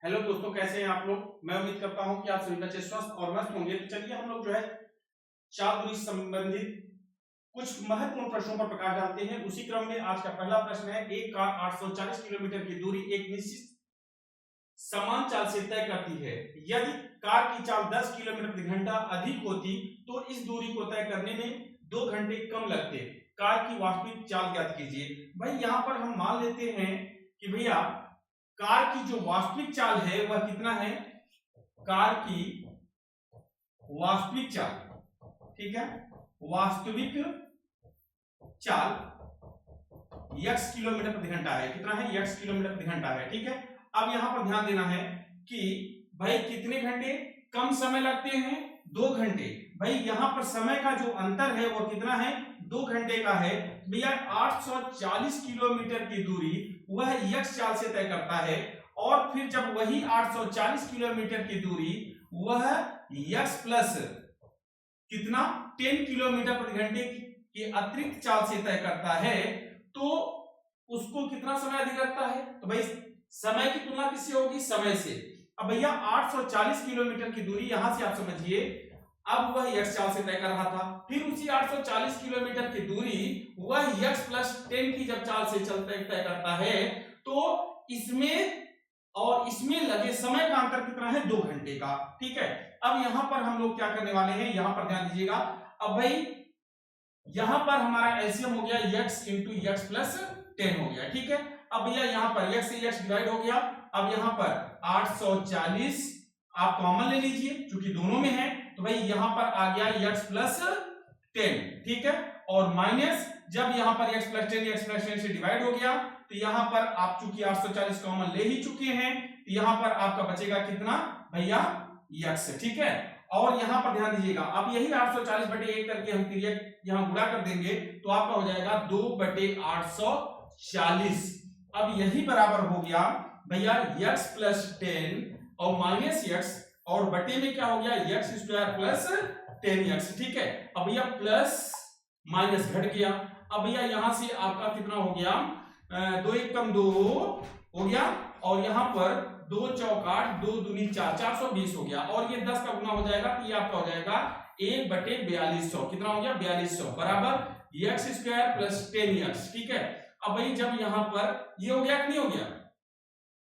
Hello दोस्तों, कैसे हैं आप लोग। मैं उम्मीद करता हूं कि आप सभी बच्चे स्वस्थ और मस्त होंगे। तो चलिए हम लोग जो है चाल दूरी संबंधित कुछ महत्वपूर्ण प्रश्नों पर प्रकाश डालते हैं। उसी क्रम में आज का पहला प्रश्न है, एक कार 840 किलोमीटर की दूरी एक निश्चित समान चाल से तय करती है। यदि कार की चाल 10 किलोमीटर प्रति घंटा अधिक होती तो इस दूरी को तय करने में 2 घंटे कम लगते। कार की वास्तविक चाल ज्ञात कीजिए। भाई यहाँ पर हम मान लेते हैं कि भैया कार की जो वास्तविक चाल है वह कितना है। कार की वास्तविक चाल, ठीक है, वास्तविक चाल x किलोमीटर प्रति घंटा है। कितना है? x किलोमीटर प्रति घंटा है। ठीक है, अब यहां पर ध्यान देना है कि भाई कितने घंटे कम समय लगते हैं? 2 घंटे। भाई यहां पर समय का जो अंतर है वो कितना है? 2 घंटे का है। भैया 840 किलोमीटर की दूरी वह x चाल से तय करता है और फिर जब वही 840 किलोमीटर की दूरी वह x प्लस कितना 10 किलोमीटर प्रति घंटे की अतिरिक्त चाल से तय करता है तो उसको कितना समय अधिक लगता है? तो भाई समय की तुलना किससे होगी? समय से। अब भैया 840 किलोमीटर की दूरी यहां से आप समझिए, अब वह x चाल से तय कर रहा था, फिर उसी 840 किलोमीटर की दूरी वह x प्लस 10 की जब चाल से चलते तय करता है तो इसमें और इसमें लगे समय का अंतर कितना है? 2 घंटे का। ठीक है, अब यहां पर हम लोग क्या करने वाले हैं, यहां पर ध्यान दीजिएगा। अब भाई यहां पर हमारा एलसीएम हो गया x इंटू x प्लस 10 हो गया। ठीक है, अब भैया यहां पर x से x डिवाइड हो गया। अब यहां पर 840 आप कॉमन ले लीजिए क्योंकि दोनों में है, तो भाई यहां पर आ गया x प्लस 10। ठीक है, और माइनस जब यहां पर x प्लस 10 से डिवाइड हो गया तो यहां पर आप चूंकि 840 कॉमन ले ही चुके हैं तो यहां पर आपका बचेगा कितना भैया? x। ठीक है, और यहां पर ध्यान दीजिएगा, अब यही 840 बटे 1 करके हम क्रिया यहां गुणा कर देंगे तो आपका हो जाएगा 2 बटे 840। अब यही बराबर हो गया भैया x प्लस 10 और माइनस x और बटे में क्या हो गया? x square plus 10x। ठीक है, अब भैया प्लस माइनस घट गया। अब भैया यहां से आपका कितना हो गया? 2 एक कम 2 हो गया और यहां पर 2 चौक 8, 2 दूनी 4, 420 हो गया और ये 10 का गुना हो जाएगा तो ये आपका हो जाएगा 1 बटे 4200। कितना हो गया? 4200 बराबर x स्क्वायर प्लस 10x। ठीक है, अब भाई जब यहां पर ये हो गया कि नहीं हो गया?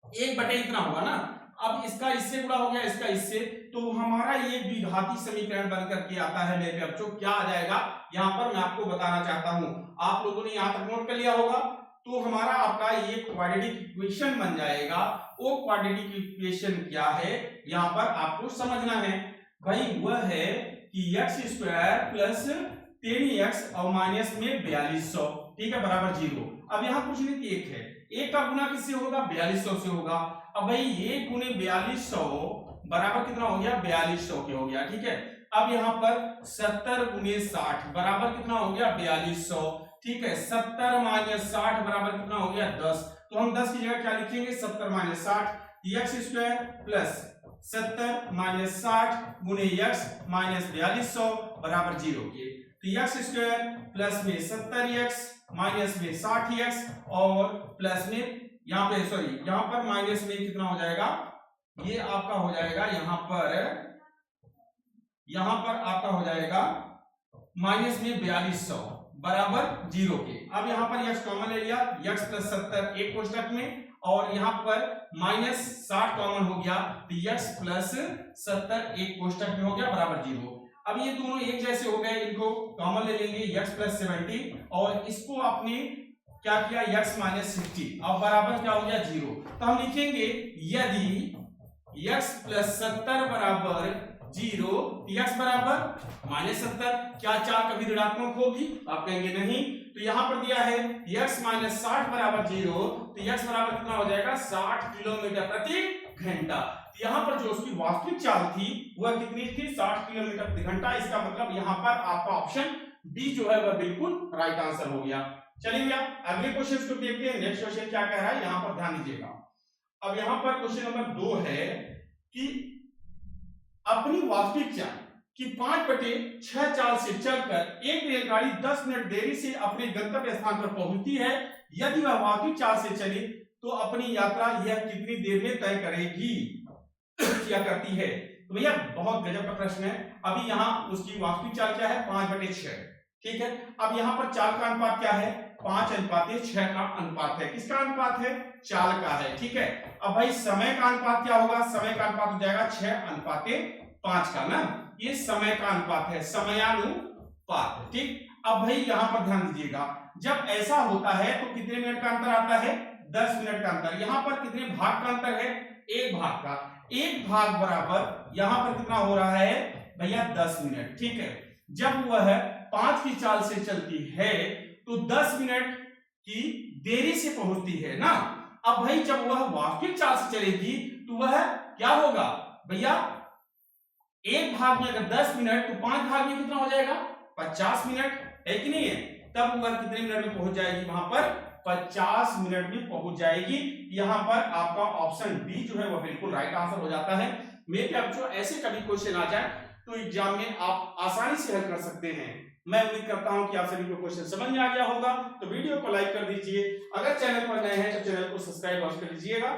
1 बटे इतना होगा ना, अब इसका इससे गुणा हो गया, इसका इससे, तो हमारा ये द्विघाती समीकरण बनकर के आता है मेरे बच्चों। क्या आ जाएगा यहां पर मैं आपको बताना चाहता हूं, आप लोगों ने यहां तक नोट कर लिया होगा। तो हमारा आपका ये क्वाड्रेटिक इक्वेशन बन जाएगा। वो क्वाड्रेटिक इक्वेशन क्या है यहां पर आपको समझना है भाई, वह है कि x स्क्वायर प्लस 10x और माइनस में 4200। ठीक है, बराबर 0। अब यहां कुछ नहीं, 1 है, 1 का गुना किससे होगा? 4200 से होगा। अब भाई 1 गुने 4200 बराबर कितना हो गया? 4200 के हो गया। ठीक है, अब यहां पर 70 गुने 60 बराबर कितना हो गया? 4200। ठीक है, 70 माइनस 60 बराबर कितना हो गया? 10। तो हम 10 की जगह क्या लिखेंगे? 70 minus 60, x square plus 70 minus 60 गुने x माइनस 4200 बराबर 0 के। तो x स्क्वायर प्लस में 70x माइनस में 60x और प्लस में यहां पे सॉरी यहां पर माइनस में कितना हो जाएगा? ये आपका हो जाएगा यहां पर आपका हो जाएगा माइनस में 4200 बराबर 0 के। अब यहां पर x कॉमन ले लिया, x प्लस 70 एक कोष्ठक में और यहां पर माइनस 60 कॉमन हो गया तो x प्लस 70 एक कोष्ठक में हो गया बराबर 0। अब ये दोनों एक जैसे हो गए, इनको कॉमन ले लेंगे, x प्लस 70 और इसको आपने क्या किया? x minus 60। अब बराबर क्या हो गया? 0। तो हम लिखेंगे यदि x प्लस 70 बराबर 0, x बराबर माइनस 70। क्या चाल कभी ऋणात्मक होगी? आप कहेंगे नहीं। तो यहां पर दिया है x माइनस 60 बराबर 0, तो x बराबर कितना हो जाएगा? 60 किलोमीटर प्रति घंटा। तो यहां पर जो उसकी वास्तविक चाल थी वह कितनी थी? 60 किलोमीटर प्रति घंटा। इसका मतलब यहां पर आपका ऑप्शन डी जो है वह बिल्कुल राइट आंसर हो गया। चलिए भैया अगले क्वेश्चन को देखते हैं। नेक्स्ट क्वेश्चन क्या कह रहा है यहां पर ध्यान दीजिएगा। अब यहां पर क्वेश्चन नंबर 2 है कि अपनी वास्तविक चाल कि 5/6 चाल से चलकर एक रेलगाड़ी 10 मिनट देरी से अपने गंतव्य स्थान पर पहुंचती है। यदि वह वास्तविक चाल से चले तो अपनी यात्रा यह कितनी देर में तय करेगी क्या करती है। तो भैया बहुत गजब का प्रश्न है। अभी यहाँ उसकी वास्तविक चाल क्या है 5/6, ठीक है। अब यहाँ पर चाल का अनुपात क्या है 5:6 का अनुपात है। किसका अनुपात है चाल का है, ठीक है। अब भाई समय का अनुपात क्या होगा, समय का अनुपात हो जाएगा 6:5 का ना, ये समय का अनुपात है, समयानुपात है, ठीक। अब भाई यहां पर ध्यान दीजिएगा, जब ऐसा होता है तो कितने मिनट का अंतर आता है 10 मिनट का अंतर। यहां पर कितने भाग का अंतर है 1 भाग का, 1 भाग बराबर यहां पर कितना हो रहा है भैया 10 मिनट, ठीक है। जब वह 5 की चाल से चलती है तो 10 मिनट की देरी से पहुंचती है ना। अब भाई जब वह वास्तविक चाल से चलेगी तो वह क्या होगा भैया, 1 भाग में अगर 10 मिनट तो 5 भाग में कितना हो जाएगा 50 मिनट, है कि नहीं है। तब वह कितने मिनट में पहुंच जाएगी वहां पर 50 मिनट में पहुंच जाएगी। यहां पर आपका ऑप्शन बी जो है वह बिल्कुल राइट आंसर हो जाता है। मेरे बच्चों ऐसे कभी क्वेश्चन आ जाए तो एग्जाम में आप आसानी से हल कर सकते हैं। मैं उम्मीद करता हूं कि आप सभी को क्वेश्चन समझ में आ गया होगा। तो वीडियो को लाइक कर दीजिए, अगर चैनल पर नए हैं तो चैनल को सब्सक्राइब कर लीजिएगा।